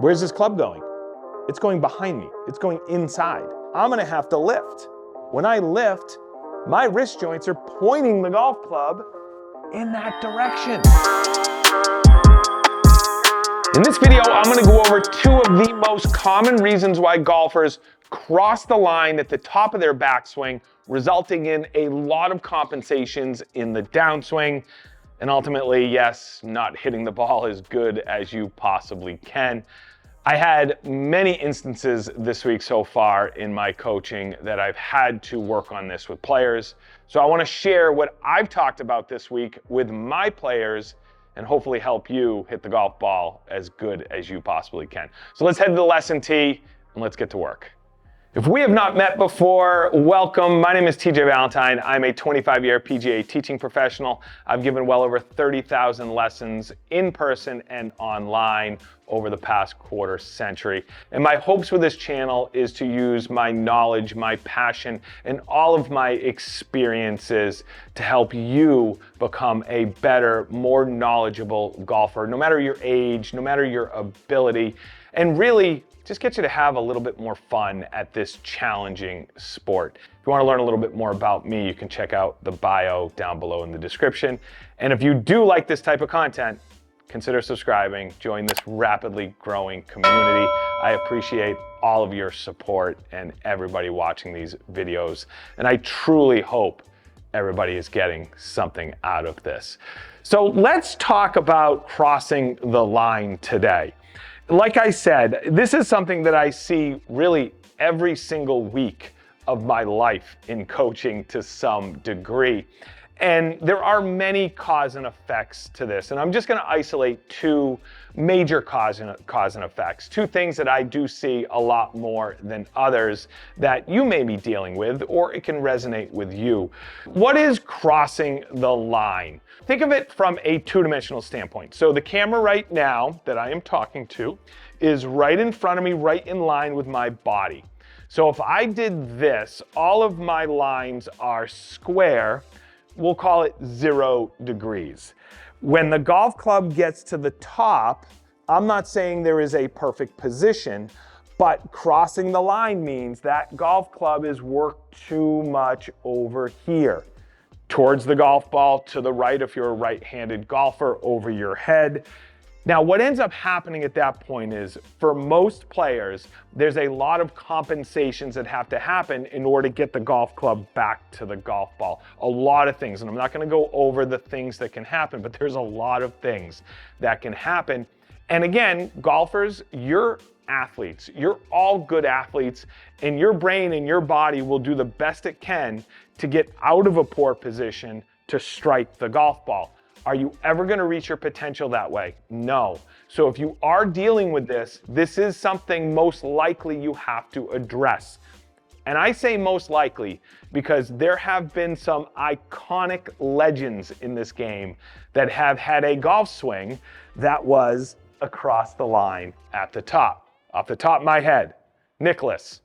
Where's this club going? It's going behind me. It's going inside. I'm gonna have to lift. When I lift, my wrist joints are pointing the golf club in that direction. In this video, I'm gonna go over two of the most common reasons why golfers cross the line at the top of their backswing, resulting in a lot of compensations in the downswing, and ultimately, yes, not hitting the ball as good as you possibly can. I had many instances this week so far in my coaching that I've had to work on this with players. So I want to share what I've talked about this week with my players and hopefully help you hit the golf ball as good as you possibly can. So let's head to the lesson tee and let's get to work. If we have not met before, welcome. My name is TJ Valentine. I'm a 25-year PGA teaching professional. I've given well over 30,000 lessons in person and online over the past quarter century. And my hopes with this channel is to use my knowledge, my passion, and all of my experiences to help you become a better, more knowledgeable golfer, no matter your age, no matter your ability, and really just get you to have a little bit more fun at this challenging sport. If you want to learn a little bit more about me, you can check out the bio down below in the description. And if you do like this type of content, consider subscribing, join this rapidly growing community. I appreciate all of your support and everybody watching these videos. And I truly hope everybody is getting something out of this. So let's talk about crossing the line today. Like I said, this is something that I see really every single week of my life in coaching to some degree. And there are many cause and effects to this. And I'm just going to isolate two major cause and effects, two things that I do see a lot more than others that you may be dealing with, or it can resonate with you. What is crossing the line? Think of it from a two-dimensional standpoint. So the camera right now that I am talking to is right in front of me, right in line with my body. So if I did this, all of my lines are square. We'll call it 0 degrees. When the golf club gets to the top, I'm not saying there is a perfect position, but crossing the line means that golf club is worked too much over here, towards the golf ball, to the right if you're a right-handed golfer, over your head. Now, what ends up happening at that point is, for most players, there's a lot of compensations that have to happen in order to get the golf club back to the golf ball. A lot of things, and I'm not gonna go over the things that can happen, but there's a lot of things that can happen. And again, golfers, you're athletes. You're all good athletes, and your brain and your body will do the best it can to get out of a poor position to strike the golf ball. Are you ever going to reach your potential that way? No. So if you are dealing with this, this is something most likely you have to address. And I say most likely because there have been some iconic legends in this game that have had a golf swing that was across the line at the top. Off the top of my head, Nicklaus,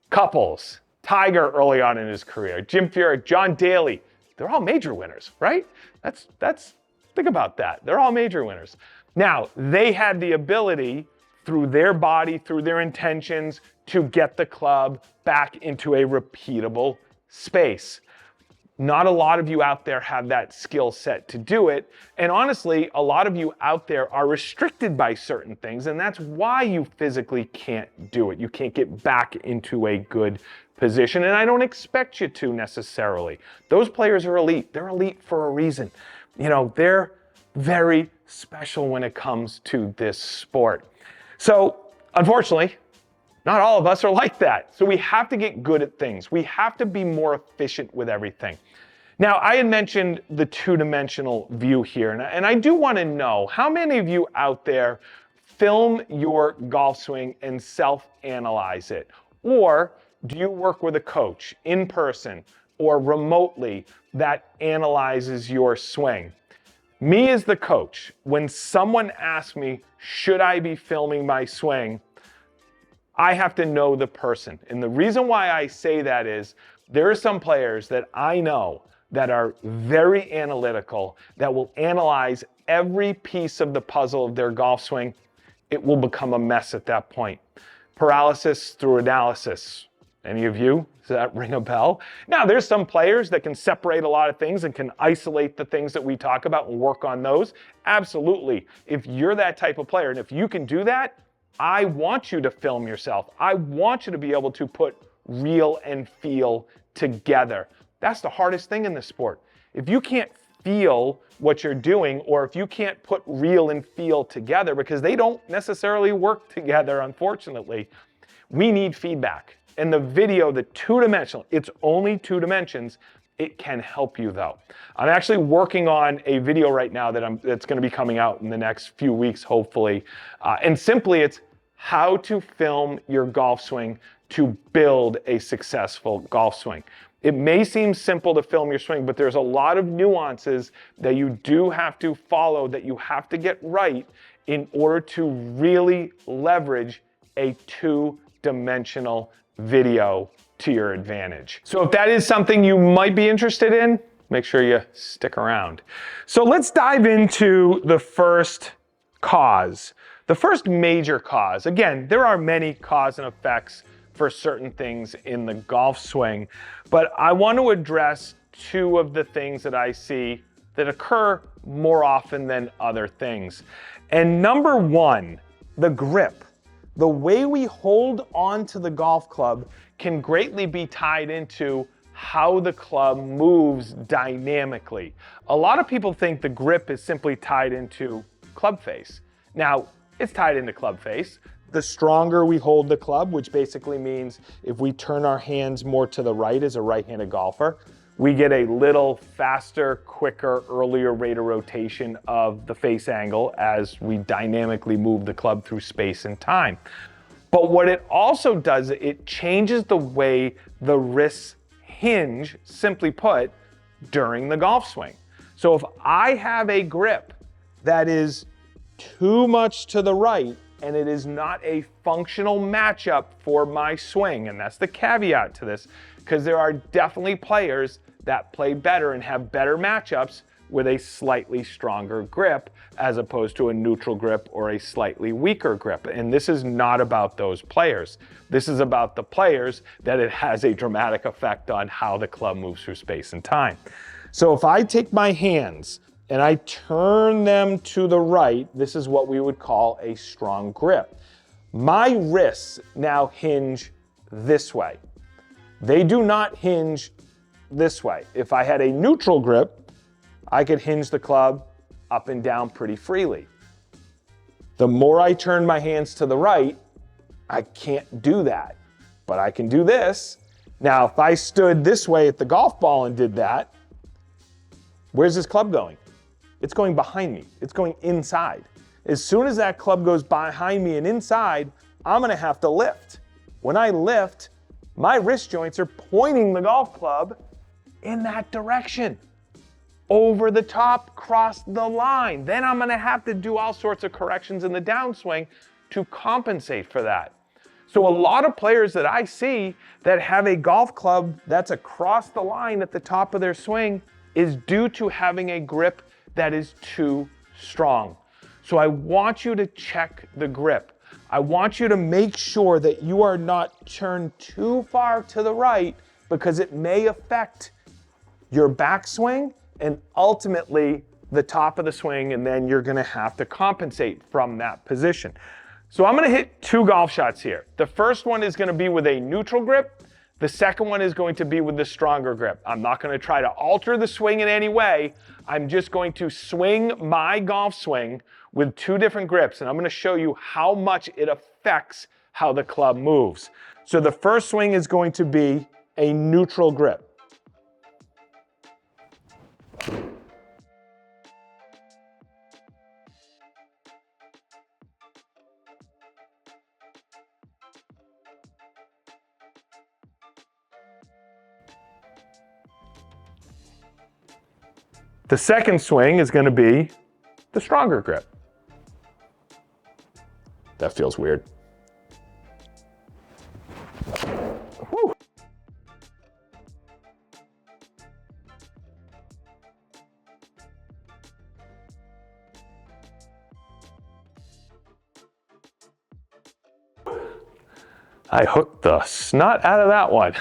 Couples, Tiger early on in his career, Jim Furyk, John Daly. They're all major winners, right? Think about that. They're all major winners. Now, they had the ability through their body, through their intentions, to get the club back into a repeatable space. Not a lot of you out there have that skill set to do it. And honestly, a lot of you out there are restricted by certain things, and that's why you physically can't do it. You can't get back into a good position, and I don't expect you to necessarily. Those players are elite. They're elite for a reason. You know, they're very special when it comes to this sport. So, unfortunately, not all of us are like that. So we have to get good at things. We have to be more efficient with everything. Now, I had mentioned the two-dimensional view here, and I do want to know how many of you out there film your golf swing and self-analyze it? Or do you work with a coach in person or remotely that analyzes your swing? Me as the coach, when someone asks me, should I be filming my swing? I have to know the person. And the reason why I say that is there are some players that I know that are very analytical, that will analyze every piece of the puzzle of their golf swing it will become a mess at that point. Paralysis through analysis. Any of you? Does that ring a bell? Now, there's some players that can separate a lot of things and can isolate the things that we talk about and work on those. Absolutely. If you're that type of player, and if you can do that, I want you to film yourself. I want you to be able to put real and feel together. That's the hardest thing in this sport. If you can't feel what you're doing, or if you can't put real and feel together, because they don't necessarily work together, unfortunately, we need feedback. And the video, the two-dimensional, it's only 2 dimensions. It can help you though. I'm actually working on a video right now that's going to be coming out in the next few weeks, hopefully. And simply it's how to film your golf swing to build a successful golf swing. It may seem simple to film your swing, but there's a lot of nuances that you do have to follow, that you have to get right in order to really leverage a 2-dimensional video to your advantage. So if that is something you might be interested in, make sure you stick around. So let's dive into the first cause. The first major cause. Again, there are many cause and effects for certain things in the golf swing, but I want to address 2 of the things that I see that occur more often than other things. And number 1, the grip. The way we hold on to the golf club can greatly be tied into how the club moves dynamically. A lot of people think the grip is simply tied into club face. Now, it's tied into club face. The stronger we hold the club, which basically means if we turn our hands more to the right as a right-handed golfer, we get a little faster, quicker, earlier rate of rotation of the face angle as we dynamically move the club through space and time. But what it also does, it changes the way the wrists hinge, simply put, during the golf swing. So if I have a grip that is too much to the right and it is not a functional matchup for my swing, and that's the caveat to this, because there are definitely players that play better and have better matchups with a slightly stronger grip as opposed to a neutral grip or a slightly weaker grip. And this is not about those players. This is about the players that it has a dramatic effect on how the club moves through space and time. So if I take my hands and I turn them to the right, this is what we would call a strong grip. My wrists now hinge this way. They do not hinge this way. If I had a neutral grip, I could hinge the club up and down pretty freely. The more I turn my hands to the right, I can't do that, but I can do this. Now, if I stood this way at the golf ball and did that, where's this club going? It's going behind me. It's going inside. As soon as that club goes behind me and inside, I'm gonna have to lift. When I lift, my wrist joints are pointing the golf club in that direction. Over the top, cross the line. Then I'm gonna have to do all sorts of corrections in the downswing to compensate for that. So a lot of players that I see that have a golf club that's across the line at the top of their swing is due to having a grip that is too strong. So I want you to check the grip. I want you to make sure that you are not turned too far to the right, because it may affect your backswing and ultimately the top of the swing, and then you're gonna have to compensate from that position. So I'm gonna hit 2 golf shots here. The first one is gonna be with a neutral grip. The second one is going to be with the stronger grip. I'm not gonna try to alter the swing in any way. I'm just going to swing my golf swing with 2 different grips, and I'm gonna show you how much it affects how the club moves. So the first swing is going to be a neutral grip. The second swing is going to be the stronger grip. That feels weird. Whew. I hooked the snot out of that one.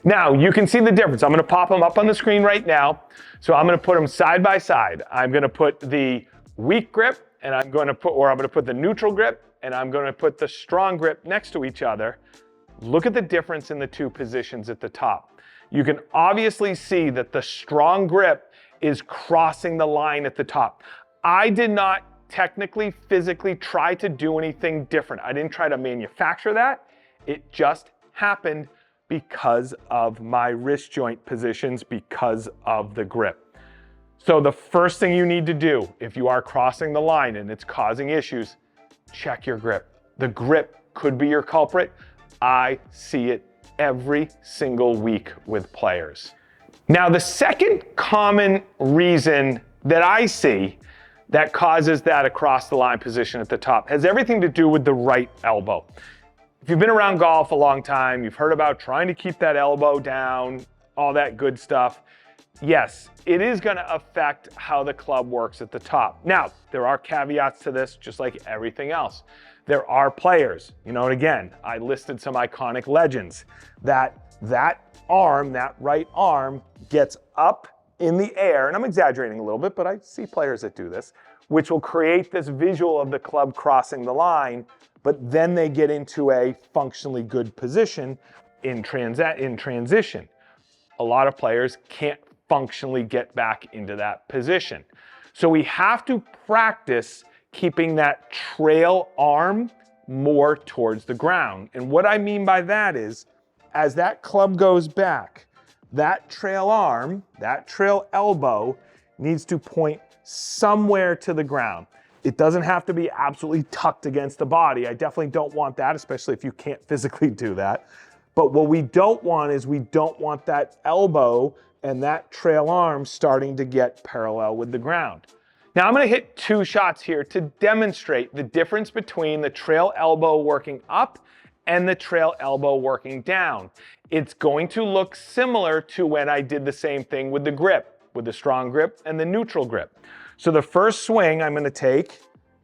Now, you can see the difference. I'm gonna pop them up on the screen right now. So I'm gonna put them side by side. I'm gonna put the weak grip, and I'm gonna put the neutral grip, and I'm gonna put the strong grip next to each other. Look at the difference in the two positions at the top. You can obviously see that the strong grip is crossing the line at the top. I did not technically, physically try to do anything different. I didn't try to manufacture that. It just happened because of my wrist joint positions, because of the grip. So the first thing you need to do if you are crossing the line and it's causing issues, check your grip. The grip could be your culprit. I see it every single week with players. Now, the second common reason that I see that causes that across the line position at the top has everything to do with the right elbow. If you've been around golf a long time, you've heard about trying to keep that elbow down, all that good stuff. Yes, it is going to affect how the club works at the top. Now, there are caveats to this, just like everything else. There are players, and again, I listed some iconic legends, that arm, that right arm, gets up in the air, and I'm exaggerating a little bit, but I see players that do this, which will create this visual of the club crossing the line, but then they get into a functionally good position in transition. A lot of players can't functionally get back into that position. So we have to practice keeping that trail arm more towards the ground. And what I mean by that is, as that club goes back, that trail arm, that trail elbow needs to point somewhere to the ground. It doesn't have to be absolutely tucked against the body. I definitely don't want that, especially if you can't physically do that. But what we don't want is we don't want that elbow and that trail arm starting to get parallel with the ground. Now I'm gonna hit two shots here to demonstrate the difference between the trail elbow working up and the trail elbow working down. It's going to look similar to when I did the same thing with the grip, with the strong grip and the neutral grip. So the first swing I'm gonna take,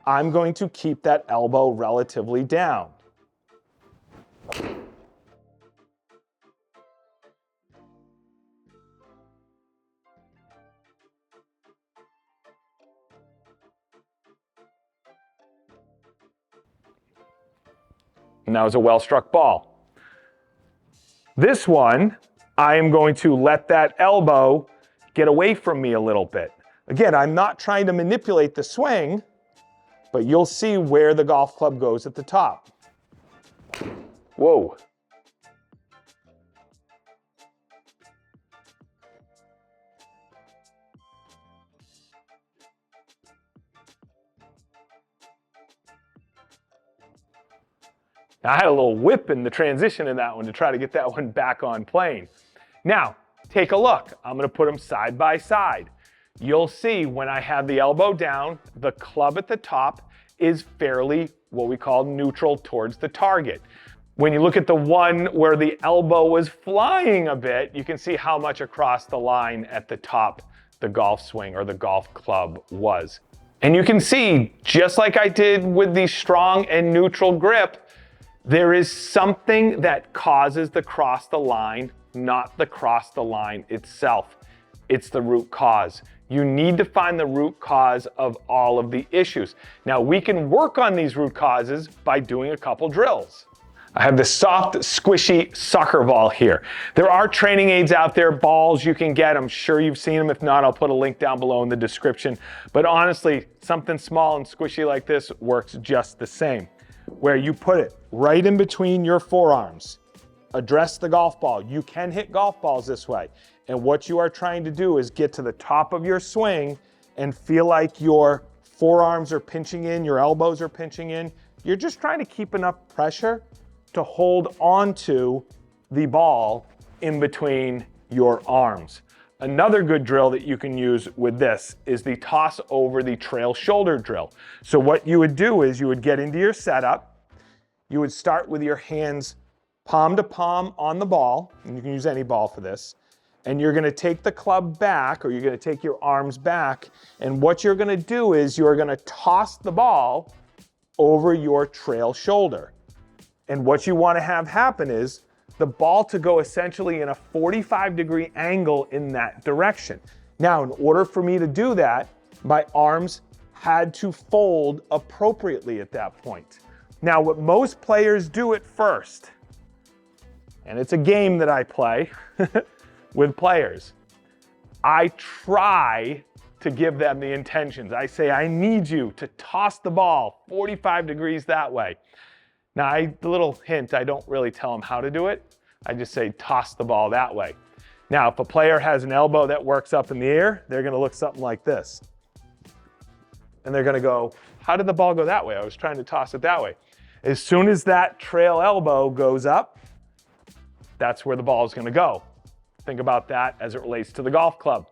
I'm going to keep that elbow relatively down. And that was a well-struck ball. This one, I am going to let that elbow get away from me a little bit. Again, I'm not trying to manipulate the swing, but you'll see where the golf club goes at the top. Whoa. Now, I had a little whip in the transition in that one to try to get that one back on plane. Now, take a look. I'm gonna put them side by side. You'll see when I have the elbow down, the club at the top is fairly what we call neutral towards the target. When you look at the one where the elbow was flying a bit, you can see how much across the line at the top the golf swing or the golf club was. And you can see, just like I did with the strong and neutral grip, there is something that causes the cross the line, not the cross the line itself. It's the root cause. You need to find the root cause of all of the issues. Now, we can work on these root causes by doing a couple drills. I have this soft, squishy soccer ball here. There are training aids out there, balls you can get. I'm sure you've seen them. If not, I'll put a link down below in the description. But honestly, something small and squishy like this works just the same. Where you put it right in between your forearms. Address the golf ball. You can hit golf balls this way. And what you are trying to do is get to the top of your swing and feel like your forearms are pinching in, your elbows are pinching in. You're just trying to keep enough pressure to hold onto the ball in between your arms. Another good drill that you can use with this is the toss over the trail shoulder drill. So what you would do is you would get into your setup, you would start with your hands palm to palm on the ball, and you can use any ball for this, and you're gonna take the club back, or you're gonna take your arms back, and what you're gonna do is you're gonna toss the ball over your trail shoulder. And what you want to have happen is the ball to go essentially in a 45-degree angle in that direction. Now, in order for me to do that, my arms had to fold appropriately at that point. Now, what most players do at first, and it's a game that I play with players, I try to give them the intentions. I say, I need you to toss the ball 45 degrees that way. Now, the little hint, I don't really tell them how to do it. I just say, toss the ball that way. Now, if a player has an elbow that works up in the air, they're gonna look something like this. And they're gonna go, how did the ball go that way? I was trying to toss it that way. As soon as that trail elbow goes up, that's where the ball is gonna go. Think about that as it relates to the golf club.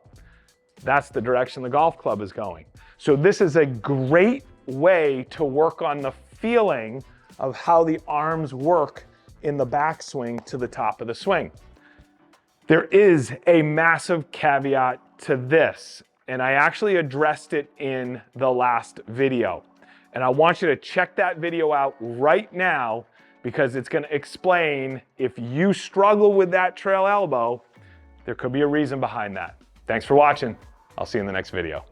That's the direction the golf club is going. So this is a great way to work on the feeling of how the arms work in the backswing to the top of the swing. There is a massive caveat to this, and I actually addressed it in the last video. And I want you to check that video out right now because it's gonna explain if you struggle with that trail elbow, there could be a reason behind that. Thanks for watching. I'll see you in the next video.